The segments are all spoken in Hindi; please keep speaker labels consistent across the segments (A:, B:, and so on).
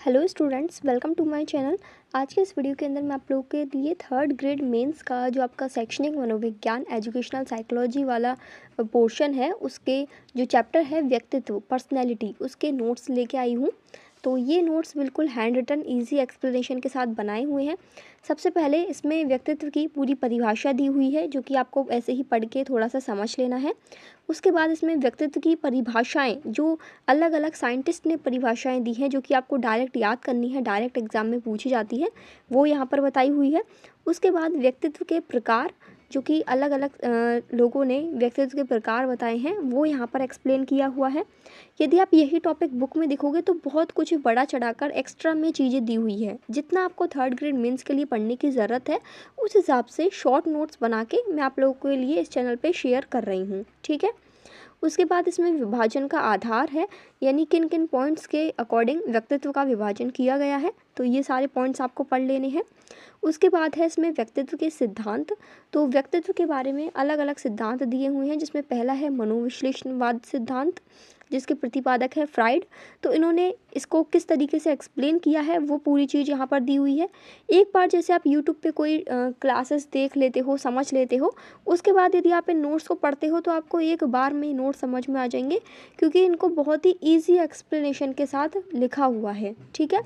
A: Hello students, welcome to my channel. आज के इस वीडियो के अंदर मैं आप लोगों के लिए थर्ड ग्रेड मेंस का जो आपका शैक्षणिक मनोविज्ञान एजुकेशनल साइकोलॉजी वाला पोर्शन है, उसके जो चैप्टर है व्यक्तित्व पर्सनैलिटी, उसके नोट्स लेके आई हूँ। तो ये नोट्स बिल्कुल हैंड रिटन ईजी एक्सप्लेनेशन के साथ बनाए हुए हैं। सबसे पहले इसमें व्यक्तित्व की पूरी परिभाषा दी हुई है, जो कि आपको ऐसे ही पढ़ के थोड़ा सा समझ लेना है। उसके बाद इसमें व्यक्तित्व की परिभाषाएं, जो अलग अलग साइंटिस्ट ने परिभाषाएं दी हैं, जो कि आपको डायरेक्ट याद करनी है, डायरेक्ट एग्जाम में पूछी जाती है, वो यहाँ पर बताई हुई है। उसके बाद व्यक्तित्व के प्रकार, जो कि अलग अलग लोगों ने व्यक्तित्व के प्रकार बताए हैं, वो यहाँ पर एक्सप्लेन किया हुआ है। यदि आप यही टॉपिक बुक में देखोगे तो बहुत कुछ बड़ा चढ़ाकर एक्स्ट्रा में चीज़ें दी हुई है। जितना आपको थर्ड ग्रेड मेंस के लिए पढ़ने की ज़रूरत है, उस हिसाब से शॉर्ट नोट्स बना के मैं आप लोगों के लिए इस चैनल पे शेयर कर रही हूँ, ठीक है। उसके बाद इसमें विभाजन का आधार है, यानी किन किन पॉइंट्स के अकॉर्डिंग व्यक्तित्व का विभाजन किया गया है, तो ये सारे पॉइंट्स आपको पढ़ लेने हैं। उसके बाद है इसमें व्यक्तित्व के सिद्धांत। तो व्यक्तित्व के बारे में अलग अलग सिद्धांत दिए हुए हैं, जिसमें पहला है मनोविश्लेषणवाद सिद्धांत, जिसके प्रतिपादक है फ्राइड। तो इन्होंने इसको किस तरीके से एक्सप्लेन किया है, वो पूरी चीज़ यहाँ पर दी हुई है। एक बार जैसे आप यूट्यूब पे कोई क्लासेस देख लेते हो, समझ लेते हो, उसके बाद यदि आप इन नोट्स को पढ़ते हो तो आपको एक बार में नोट समझ में आ जाएंगे, क्योंकि इनको बहुत ही ईजी एक्सप्लेनेशन के साथ लिखा हुआ है, ठीक है।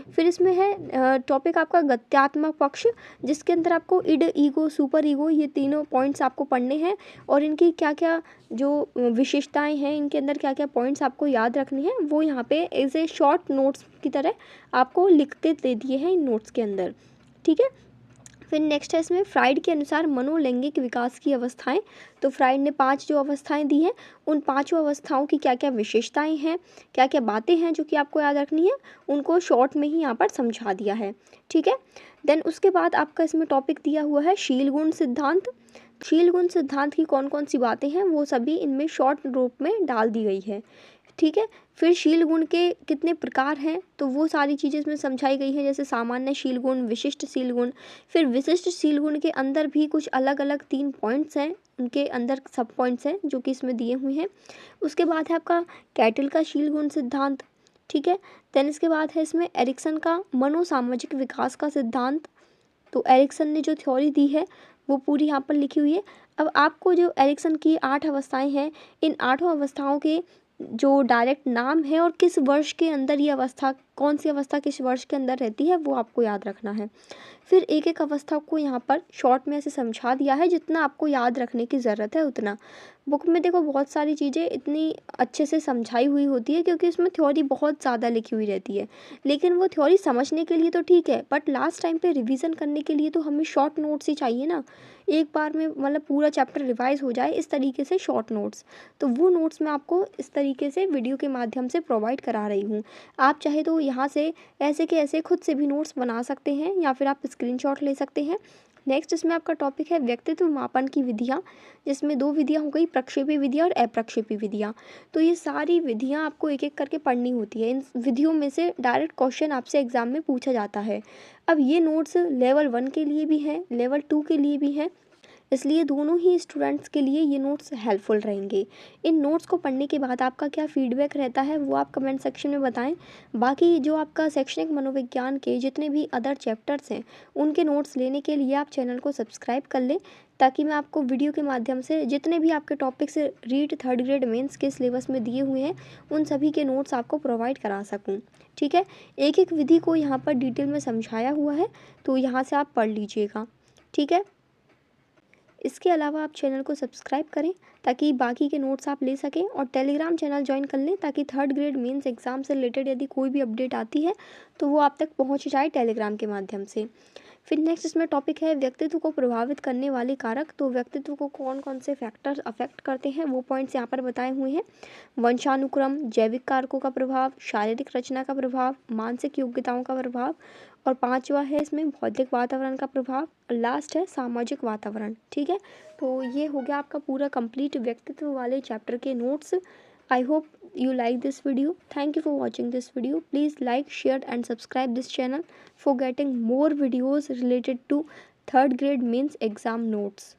A: फिर इसमें है टॉपिक आपका गत्यात्मक पक्ष, जिसके अंदर आपको इड, ईगो, सुपर ईगो, ये तीनों पॉइंट्स आपको पढ़ने हैं, और इनकी क्या क्या जो विशेषताएं हैं, इनके अंदर क्या क्या पॉइंट्स आपको याद रखने हैं, वो यहाँ पे एज ए शॉर्ट नोट्स की तरह आपको लिख के दे दिए हैं इन नोट्स के अंदर, ठीक है। फिर नेक्स्ट है इसमें फ्राइड के अनुसार मनोलैंगिक विकास की अवस्थाएं। तो फ्राइड ने 5 जो अवस्थाएं दी हैं, उन पांचों अवस्थाओं की क्या क्या विशेषताएं हैं, क्या क्या बातें हैं जो कि आपको याद रखनी है, उनको शॉर्ट में ही यहाँ पर समझा दिया है, ठीक है। देन उसके बाद आपका इसमें टॉपिक दिया हुआ है शील गुण सिद्धांत। शील गुण सिद्धांत की कौन कौन सी बातें हैं, वो सभी इनमें शॉर्ट रूप में डाल दी गई है, ठीक है। फिर शील गुण के कितने प्रकार हैं, तो वो सारी चीज़ें इसमें समझाई गई हैं, जैसे सामान्य शील गुण, विशिष्ट शील गुण। फिर विशिष्ट शील गुण के अंदर भी कुछ अलग अलग 3 पॉइंट्स हैं, उनके अंदर सब पॉइंट्स हैं जो कि इसमें दिए हुए हैं। उसके बाद है आपका कैटल का शील गुण सिद्धांत, ठीक है। देन इसके बाद है इसमें एरिक्सन का मनोसामाजिक विकास का सिद्धांत। तो एरिक्सन ने जो थ्योरी दी है वो पूरी यहाँ पर लिखी हुई है। अब आपको जो एरिक्सन की 8 अवस्थाएं हैं, इन 8 अवस्थाओं के जो डायरेक्ट नाम है और किस वर्ष के अंदर ये अवस्था, कौन सी अवस्था किस वर्ष के अंदर रहती है, वो आपको याद रखना है। फिर एक एक अवस्था को यहाँ पर शॉर्ट में ऐसे समझा दिया है, जितना आपको याद रखने की ज़रूरत है उतना। बुक में देखो बहुत सारी चीज़ें इतनी अच्छे से समझाई हुई होती है, क्योंकि इसमें थ्योरी बहुत ज़्यादा लिखी हुई रहती है, लेकिन वो थ्योरी समझने के लिए तो ठीक है, बट लास्ट टाइम पे रिवीजन करने के लिए तो हमें शॉर्ट नोट्स ही चाहिए ना। एक बार में मतलब पूरा चैप्टर रिवाइज हो जाए, इस तरीके से शॉर्ट नोट्स। तो वो नोट्स मैं आपको इस तरीके से वीडियो के माध्यम से प्रोवाइड करा रही हूँ। आप चाहे तो यहाँ से ऐसे के ऐसे खुद से भी नोट्स बना सकते हैं, या फिर आप स्क्रीनशॉट ले सकते हैं। नेक्स्ट इसमें आपका टॉपिक है व्यक्तित्व मापन की विधियाँ, जिसमें 2 विधियाँ हो गई, प्रक्षेपी विधियाँ और अप्रक्षेपी विधियाँ। तो ये सारी विधियाँ आपको एक एक करके पढ़नी होती है। इन विधियों में से डायरेक्ट क्वेश्चन आपसे एग्जाम में पूछा जाता है। अब ये नोट्स लेवल 1 के लिए भी हैं, लेवल 2 के लिए भी हैं, इसलिए दोनों ही स्टूडेंट्स के लिए ये नोट्स हेल्पफुल रहेंगे। इन नोट्स को पढ़ने के बाद आपका क्या फीडबैक रहता है, वो आप कमेंट सेक्शन में बताएं। बाकी जो आपका शैक्षणिक मनोविज्ञान के जितने भी अदर चैप्टर्स हैं, उनके नोट्स लेने के लिए आप चैनल को सब्सक्राइब कर लें, ताकि मैं आपको वीडियो के माध्यम से जितने भी आपके topics read third grade mains के सिलेबस में दिए हुए हैं, उन सभी के नोट्स आपको प्रोवाइड करा सकूँ, ठीक है। एक एक विधि को यहाँ पर डिटेल में समझाया हुआ है, तो यहाँ से आप पढ़ लीजिएगा, ठीक है। इसके अलावा आप चैनल को सब्सक्राइब करें, ताकि बाकी के नोट्स आप ले सकें, और टेलीग्राम चैनल ज्वाइन कर लें, ताकि थर्ड ग्रेड मेंस एग्ज़ाम से रिलेटेड यदि कोई भी अपडेट आती है तो वो आप तक पहुंच जाए टेलीग्राम के माध्यम से। फिर नेक्स्ट इसमें टॉपिक है व्यक्तित्व को प्रभावित करने वाले कारक। तो व्यक्तित्व को कौन कौन से फैक्टर्स अफेक्ट करते हैं, वो पॉइंट्स यहाँ पर बताए हुए हैं। वंशानुक्रम, जैविक कारकों का प्रभाव, शारीरिक रचना का प्रभाव, मानसिक योग्यताओं का प्रभाव, और 5वां है इसमें भौतिक वातावरण का प्रभाव, और लास्ट है सामाजिक वातावरण, ठीक है। तो ये हो गया आपका पूरा कंप्लीट व्यक्तित्व वाले चैप्टर के notes. I hope you like this video. Thank you for watching this video. Please like, share and subscribe this channel for getting more videos related to third grade mains exam notes.